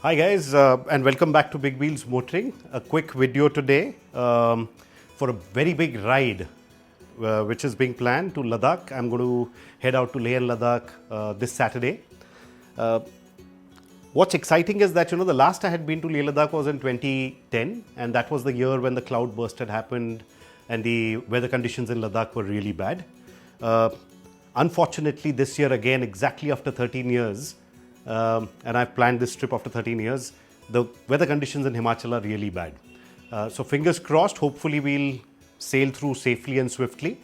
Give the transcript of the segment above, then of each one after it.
Hi guys, and welcome back to Big Wheels Motoring. A quick video today for a very big ride which is being planned to Ladakh. I'm going to head out to Leh and Ladakh this Saturday. What's exciting is that, the last I had been to Leh Ladakh was in 2010, and that was the year when the cloudburst had happened and the weather conditions in Ladakh were really bad. Unfortunately, this year again, exactly after 13 years, and I've planned this trip after 13 years, the weather conditions in Himachal are really bad. So fingers crossed, hopefully we'll sail through safely and swiftly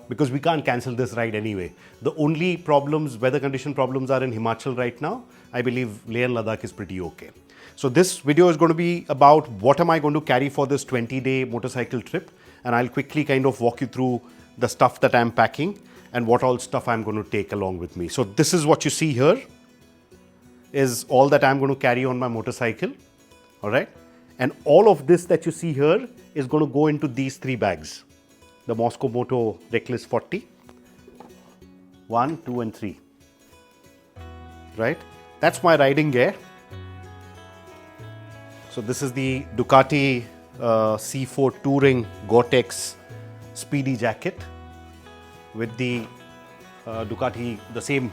because we can't cancel this ride anyway. The only weather condition problems are in Himachal right now. I believe Leh and Ladakh is pretty okay. So this video is going to be about what am I going to carry for this 20-day motorcycle trip, and I'll quickly kind of walk you through the stuff that I'm packing and what all stuff I'm going to take along with me. So this is what you see here is all that I'm going to carry on my motorcycle, all right? And all of this that you see here is going to go into these 3 bags. The Moscow Moto Reckless 40, 1, 2 and 3, right? That's my riding gear. So this is the Ducati C4 Touring Gore-Tex Speedy Jacket with the Ducati, the same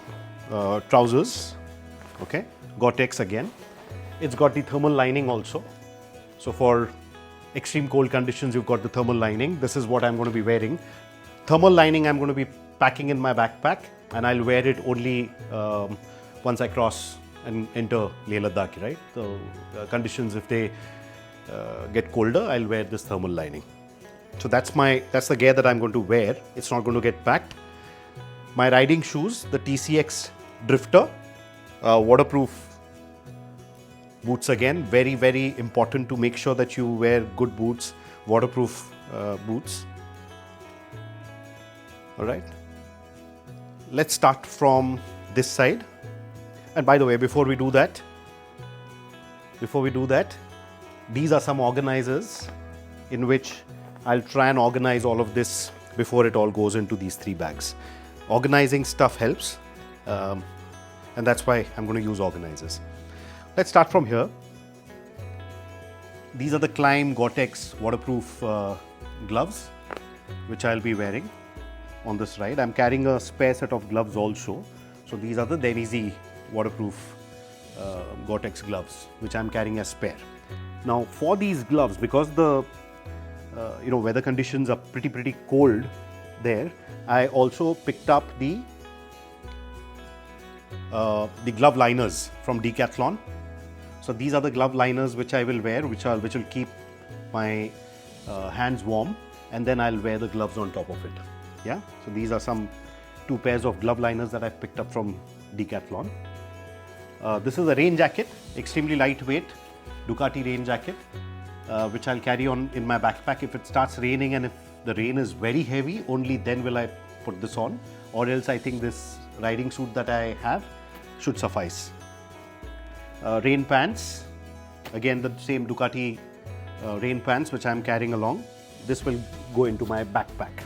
trousers. Okay, Gore-Tex again. It's got the thermal lining also. So for extreme cold conditions, you've got the thermal lining. This is what I'm going to be wearing. Thermal lining I'm going to be packing in my backpack, and I'll wear it only once I cross and enter Leh Ladakh, right? So conditions, if they get colder, I'll wear this thermal lining. So that's the gear that I'm going to wear. It's not going to get packed. My riding shoes, the TCX Drifter. Waterproof boots again, very, very important to make sure that you wear good boots, waterproof boots. All right. Let's start from this side. And by the way, before we do that, these are some organizers in which I'll try and organize all of this before it all goes into these 3 bags. Organizing stuff helps. And that's why I'm going to use organizers. Let's start from here. These are the Climb Gore-Tex waterproof gloves, which I'll be wearing on this ride. I'm carrying a spare set of gloves also. So these are the Denizy waterproof Gore-Tex gloves, which I'm carrying as spare. Now for these gloves, because the weather conditions are pretty cold there, I also picked up the glove liners from Decathlon. So these are the glove liners which I will wear, which will keep my hands warm, and then I'll wear the gloves on top of it. Yeah. So these are some 2 pairs of glove liners that I've picked up from Decathlon. This is a rain jacket, extremely lightweight Ducati rain jacket, which I'll carry on in my backpack. If it starts raining and if the rain is very heavy, only then will I put this on, or else I think this riding suit that I have should suffice. Rain pants, again the same Ducati rain pants which I am carrying along. This will go into my backpack.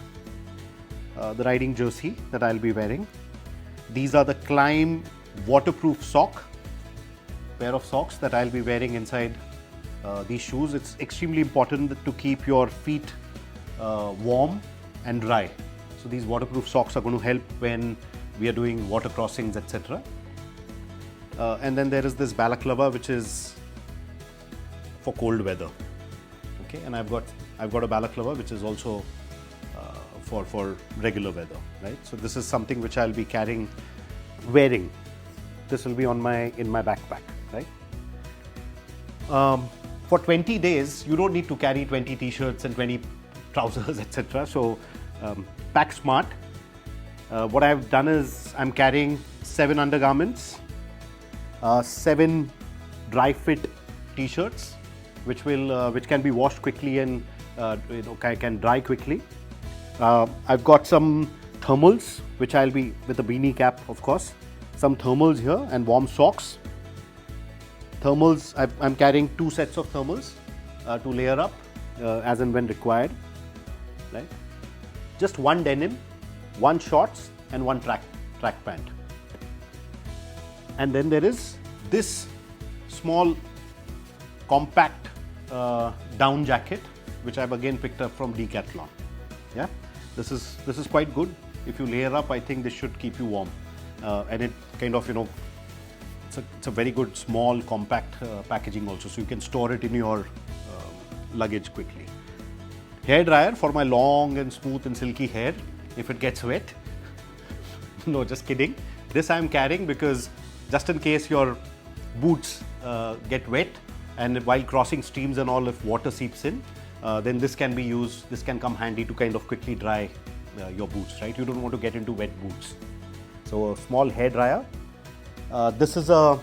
The riding jersey that I'll be wearing. These are the Climb waterproof pair of socks that I'll be wearing inside these shoes. It's extremely important to keep your feet warm and dry. So these waterproof socks are going to help when we are doing water crossings, etc. And then there is this balaclava, which is for cold weather. Okay, and I've got a balaclava which is also for regular weather, right? So this is something which I'll be wearing. This will be in my backpack, right? For 20 days, you don't need to carry 20 t-shirts and 20 trousers, etc. So pack smart. What I've done is I'm carrying 7 undergarments, 7 dry fit t-shirts, which can be washed quickly and can dry quickly. I've got some thermals, which I'll be with a beanie cap, of course. Some thermals here and warm socks. Thermals, I'm carrying 2 sets of thermals to layer up as and when required. Right? Just 1 denim, 1 shorts and 1 track pant. And then there is this small compact down jacket, which I've again picked up from Decathlon. Yeah, this is quite good. If you layer up, I think this should keep you warm, and it kind of, it's a very good small compact packaging also, so you can store it in your luggage quickly. Hair dryer for my long and smooth and silky hair if it gets wet. No, just kidding. This I am carrying because just in case your boots get wet, and while crossing streams and all, if water seeps in, then this can be used. This can come handy to kind of quickly dry your boots, right? You don't want to get into wet boots. So a small hair dryer. This is a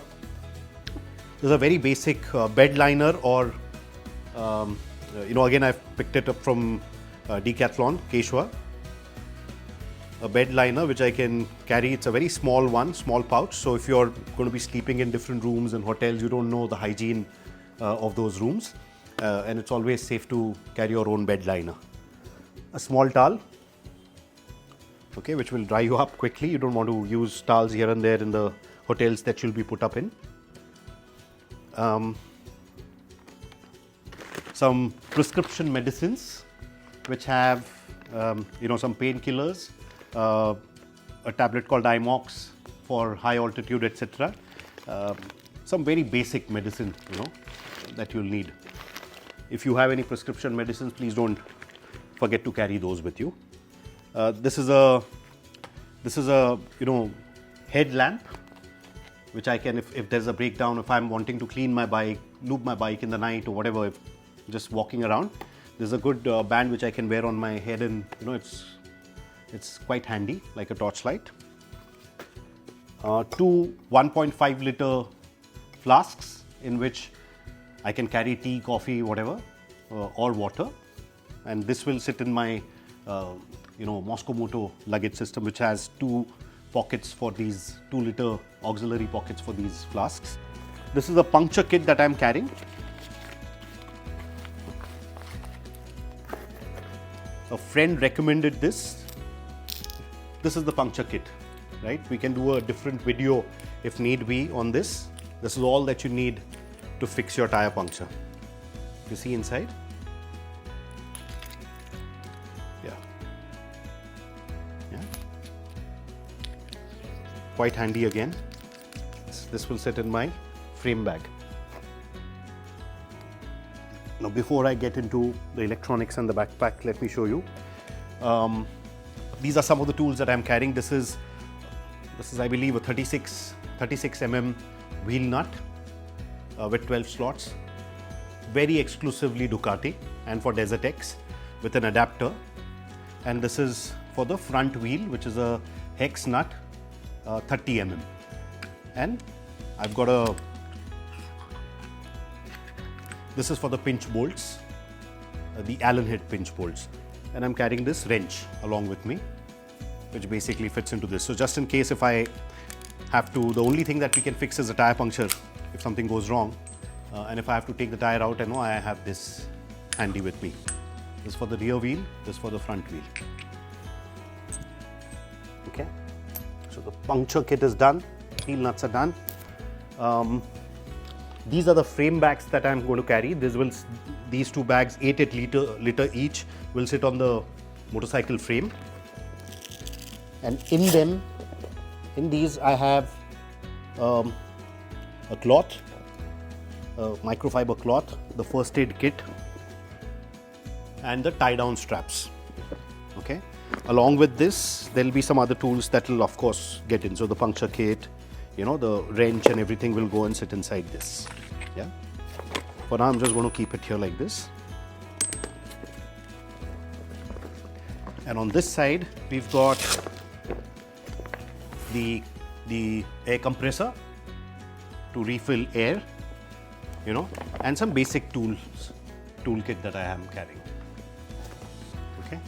very basic bed liner, or again, I've picked it up from Decathlon, Keshwa. A bed liner which I can carry. It's a very small one, small pouch. So if you're going to be sleeping in different rooms and hotels, you don't know the hygiene of those rooms, and it's always safe to carry your own bed liner. A small towel, okay, which will dry you up quickly. You don't want to use towels here and there in the hotels that you'll be put up in. Some prescription medicines which have some painkillers, a tablet called Imox for high altitude, etc. Some very basic medicine, that you'll need. If you have any prescription medicines, please don't forget to carry those with you. This is a headlamp, which I can, if there's a breakdown, if I'm wanting to clean my bike, lube my bike in the night or whatever, if just walking around, there's a good band which I can wear on my head, and it's quite handy, like a torchlight. Two 1.5 liter flasks in which I can carry tea, coffee, whatever, or water, and this will sit in my Moscow Moto luggage system, which has two pockets for these 2 liter auxiliary pockets for these flasks. This is a puncture kit that I'm carrying. A friend recommended this. This is the puncture kit, right? We can do a different video if need be on this. This is all that you need to fix your tire puncture. You see inside? Yeah. Quite handy again. This will sit in my frame bag. Now, before I get into the electronics and the backpack, let me show you. These are some of the tools that I'm carrying. This is I believe a 36 mm wheel nut with 12 slots, very exclusively Ducati and for Desert X, with an adapter. And this is for the front wheel, which is a hex nut, 30 mm. And I've got this is for the pinch bolts, the Allen head pinch bolts. And I'm carrying this wrench along with me, which basically fits into this. So just in case if I have to, the only thing that we can fix is a tire puncture if something goes wrong. And if I have to take the tire out, I know I have this handy with me. This is for the rear wheel, this is for the front wheel. Okay, so the puncture kit is done, wheel nuts are done. These are the frame bags that I'm going to carry. These two bags, 8 liter each, will sit on the motorcycle frame. And in these I have a cloth, a microfiber cloth, the first aid kit, and the tie down straps. Okay. Along with this, there will be some other tools that will of course get in. So the puncture kit, the wrench and everything will go and sit inside this. Yeah. For now, I'm just going to keep it here like this. And on this side, we've got the air compressor to refill air, and some basic toolkit that I am carrying. Okay.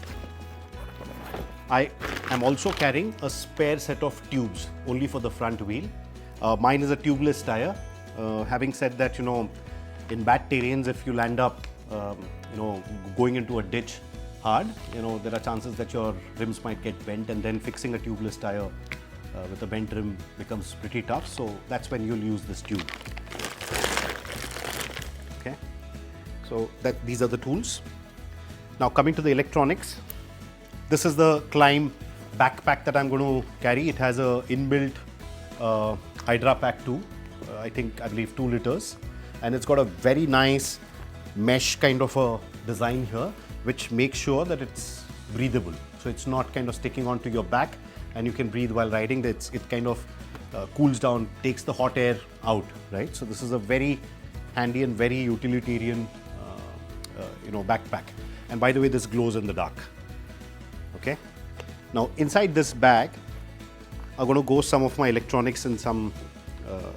I am also carrying a spare set of tubes only for the front wheel. Mine is a tubeless tire. Having said that, in bad terrains, if you land up, going into a ditch hard, there are chances that your rims might get bent, and then fixing a tubeless tire with a bent rim becomes pretty tough. So that's when you'll use this tube. So these are the tools. Now coming to the electronics, this is the climb backpack that I'm going to carry. It has a inbuilt Hydra pack too. I believe 2 liters, and it's got a very nice mesh kind of a design here, which makes sure that it's breathable. So it's not kind of sticking onto your back, and you can breathe while riding. It kind of cools down, takes the hot air out, right? So this is a very handy and very utilitarian, backpack. And by the way, this glows in the dark. Okay. Now inside this bag, I'm going to go some of my electronics and some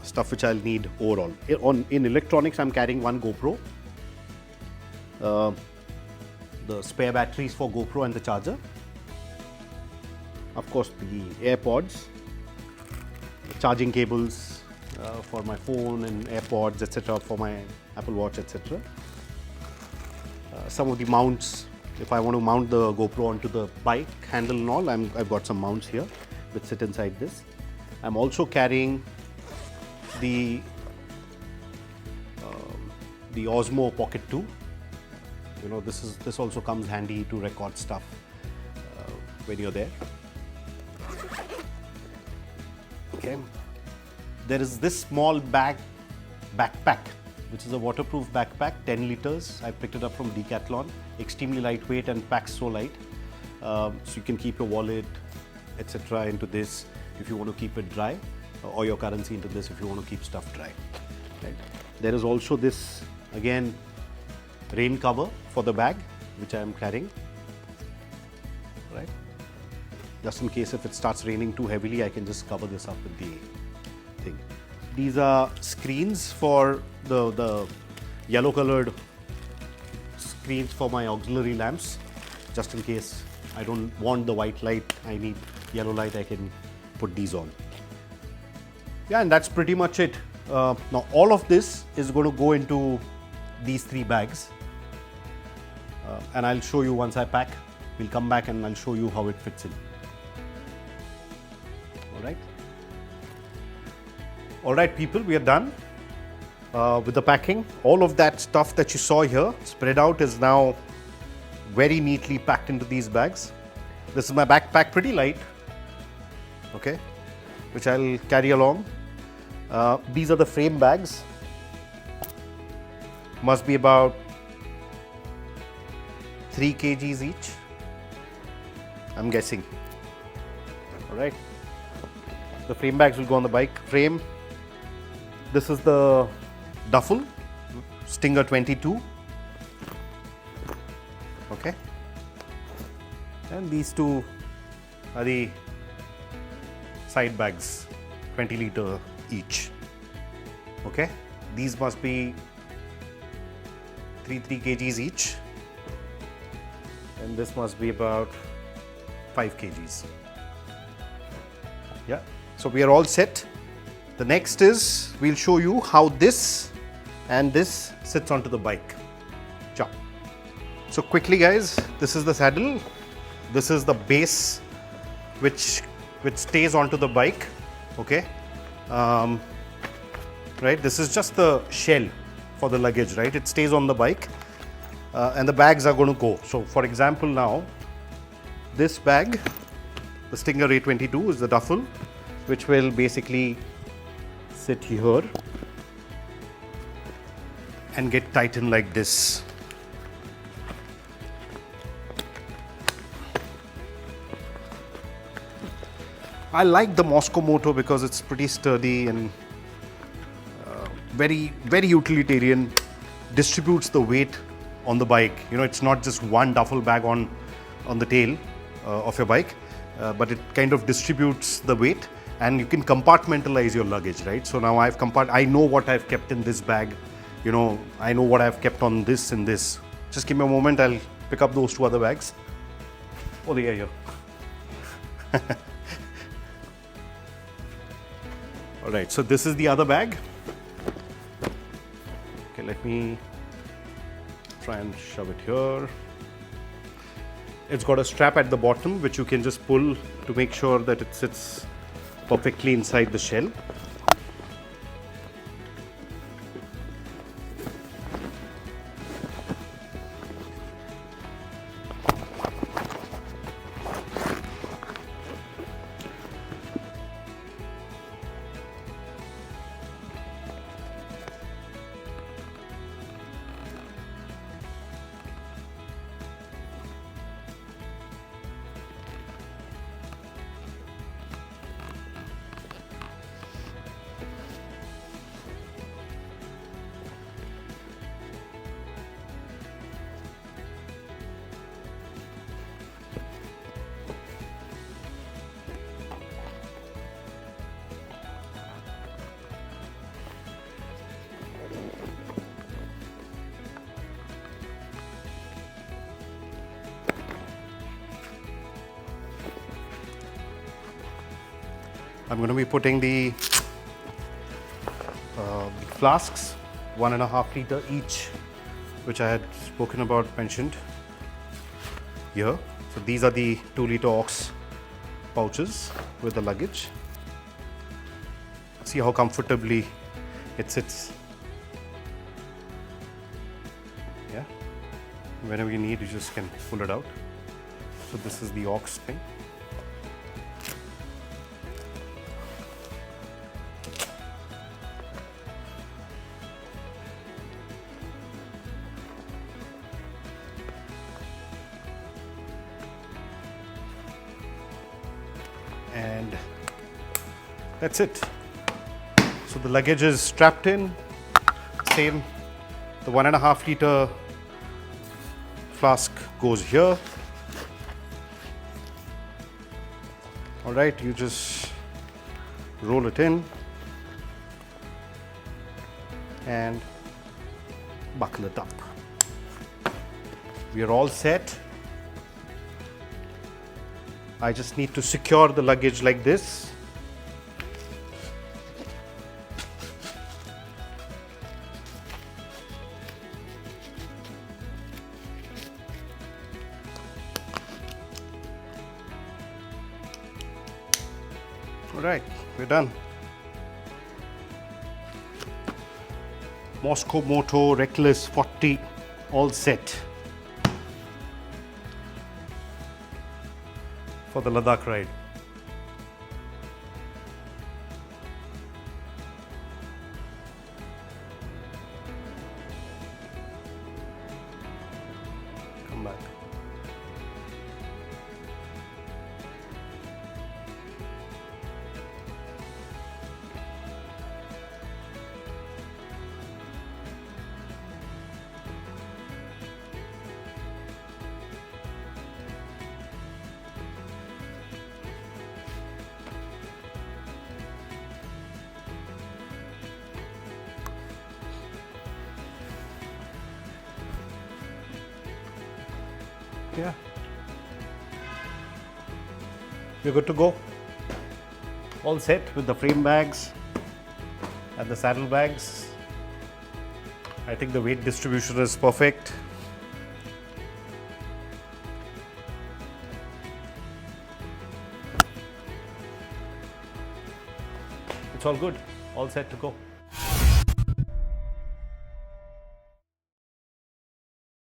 stuff which I'll need overall. In electronics, I'm carrying one GoPro, the spare batteries for GoPro and the charger. Of course, the AirPods, charging cables for my phone and AirPods, etc., for my Apple Watch, etc. Some of the mounts, if I want to mount the GoPro onto the bike handle and all, I've got some mounts here which sit inside this. I'm also carrying the Osmo Pocket 2. This also comes handy to record stuff when you're there. Okay. There is this small backpack, which is a waterproof backpack, 10 liters. I picked it up from Decathlon. Extremely lightweight and packs so light. So you can keep your wallet, etc. into this if you want to keep it dry, or your currency into this if you want to keep stuff dry. Right. There is also this, again, rain cover for the bag, which I am carrying. Right. Just in case if it starts raining too heavily, I can just cover this up with the thing. These are screens for the yellow colored screens for my auxiliary lamps. Just in case I don't want the white light, I need yellow light, I can put these on. Yeah, and that's pretty much it. Now all of this is going to go into these 3 bags. And I'll show you once I pack. We'll come back and I'll show you how it fits in. All right, people, we are done with the packing. All of that stuff that you saw here spread out is now very neatly packed into these bags. This is my backpack, pretty light, okay, which I'll carry along. These are the frame bags. Must be about 3 kgs each, I'm guessing. All right. The frame bags will go on the bike frame. This is the duffel, Stinger 22. Okay. And these 2 are the side bags, 20 liter each. Okay. These must be 3 kgs each. And this must be about 5 kgs. Yeah. So we are all set. The next is we'll show you how this and this sits onto the bike. Ciao. So quickly, guys, this is the saddle. This is the base which stays onto the bike. Okay. Right. This is just the shell for the luggage. Right. It stays on the bike, and the bags are going to go. So, for example, now this bag, the Stinger A22, is the duffel, which will basically sit here and get tightened like this. I like the Moscow Moto because it's pretty sturdy and very, very utilitarian. Distributes the weight on the bike. It's not just one duffel bag on the tail of your bike, but it kind of distributes the weight. And you can compartmentalize your luggage, right? So now I know what I've kept in this bag, I know what I've kept on this and this. Just give me a moment, I'll pick up those 2 other bags. Oh, they are here. All right, so this is the other bag. Okay, let me try and shove it here. It's got a strap at the bottom, which you can just pull to make sure that it sits perfectly inside the shell. I'm going to be putting the flasks, 1.5 liter each, which I had spoken about, mentioned here. So these are the 2 liter ox pouches with the luggage. See how comfortably it sits. Yeah. Whenever you need, you just can pull it out. So this is the ox thing. And that's it. So the luggage is strapped in. Same, the 1.5 liter flask goes here. All right, you just roll it in and buckle it up. We are all set. I just need to secure the luggage like this. All right, we're done. Moscow Moto Reckless 40 all set for the Ladakh ride. Come back. Yeah, you're good to go. All set with the frame bags and the saddle bags. I think the weight distribution is perfect. It's all good, all set to go.